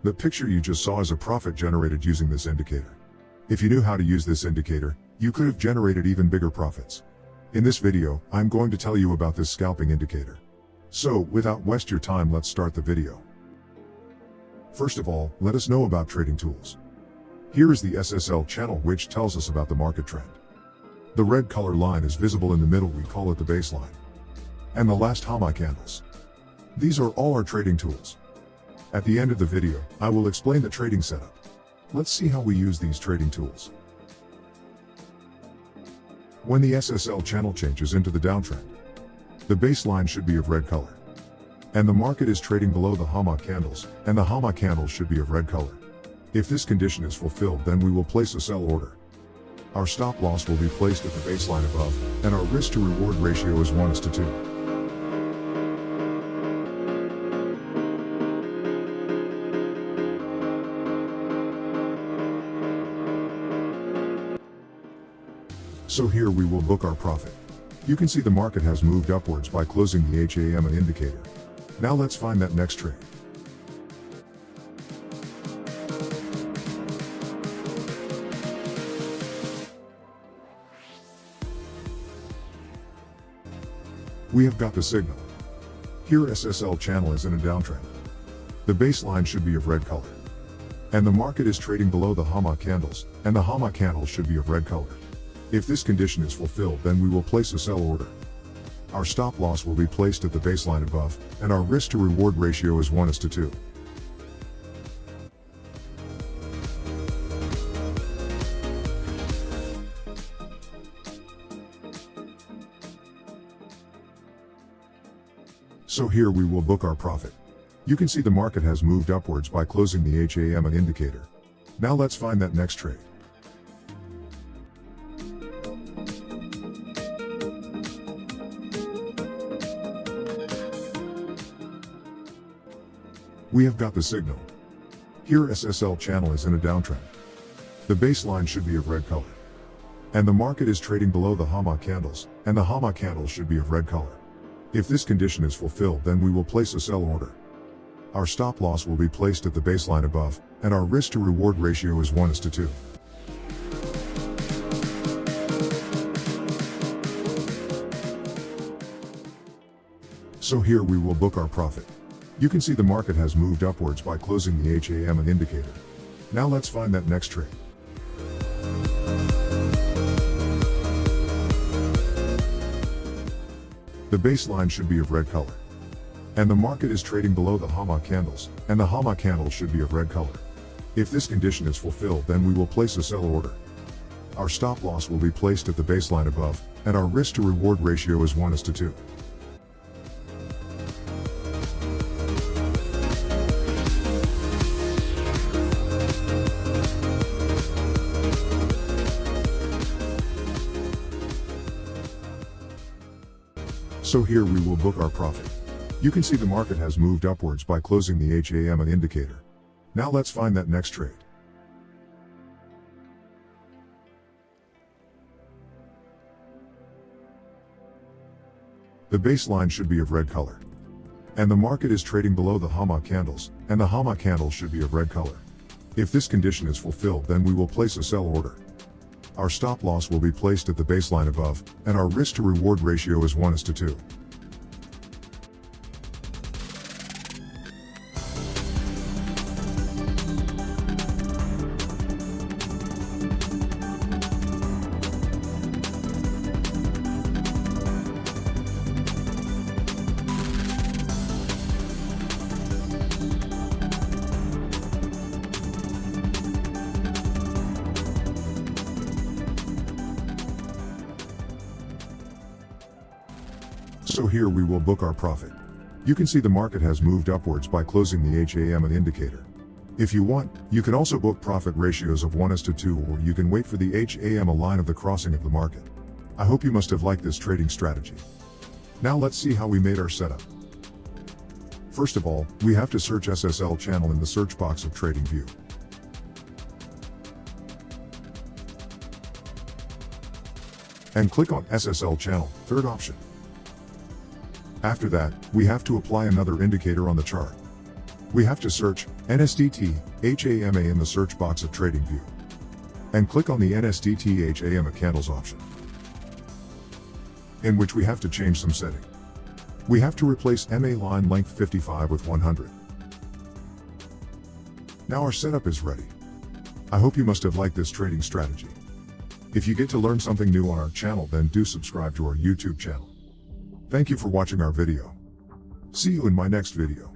The picture you just saw is a profit generated using this indicator. If you knew how to use this indicator, you could have generated even bigger profits. In this video, I'm going to tell you about this scalping indicator. So, without waste your time, let's start the video. First of all, let us know about trading tools. Here is the SSL channel, which tells us about the market trend. The red color line is visible in the middle, we call it the baseline. And the last HAMA candles. These are all our trading tools. At the end of the video, I will explain the trading setup. Let's see how we use these trading tools. When the SSL channel changes into the downtrend, the baseline should be of red color. And the market is trading below the HAMA candles, and the HAMA candles should be of red color. If this condition is fulfilled, then we will place a sell order. Our stop loss will be placed at the baseline above, and our risk to reward ratio is 1:2. So here we will book our profit. You can see the market has moved upwards by closing the HAMA indicator. Now let's find that next trade. We have got the signal. Here SSL channel is in a downtrend. The baseline should be of red color. And the market is trading below the HAMA candles, and the HAMA candles should be of red color. If this condition is fulfilled, then we will place a sell order. Our stop loss will be placed at the baseline above, and our risk to reward ratio is 1:2. So here we will book our profit. You can see the market has moved upwards by closing the HAMA indicator. Now let's find that next trade. We have got the signal. Here SSL channel is in a downtrend. The baseline should be of red color. And the market is trading below the HAMA candles, and the HAMA candles should be of red color. If this condition is fulfilled, then we will place a sell order. Our stop loss will be placed at the baseline above, and our risk to reward ratio is 1:2. So here we will book our profit. You can see the market has moved upwards by closing the HAMA indicator. Now let's find that next trade. The baseline should be of red color. And the market is trading below the HAMA candles, and the HAMA candles should be of red color. If this condition is fulfilled, then we will place a sell order. Our stop loss will be placed at the baseline above, and our risk to reward ratio is 1:2. So here we will book our profit. You can see the market has moved upwards by closing the HAMA indicator. Now let's find that next trade. The baseline should be of red color. And the market is trading below the HAMA candles, and the HAMA candles should be of red color. If this condition is fulfilled, then we will place a sell order. Our stop loss will be placed at the baseline above, and our risk to reward ratio is 1:2. So here we will book our profit. You can see the market has moved upwards by closing the HAMA indicator. If you want, you can also book profit ratios of 1:2, or you can wait for the HAMA line of the crossing of the market. I hope you must have liked this trading strategy. Now let's see how we made our setup. First of all, we have to search SSL channel in the search box of Tradingview. And click on SSL channel, third option. After that, we have to apply another indicator on the chart. We have to search NSDT HAMA in the search box of Tradingview. And click on the NSDT HAMA candles option, in which we have to change some setting. We have to replace MA line length 55 with 100. Now our setup is ready. I hope you must have liked this trading strategy. If you get to learn something new on our channel, then do subscribe to our YouTube channel. Thank you for watching our video. See you in my next video.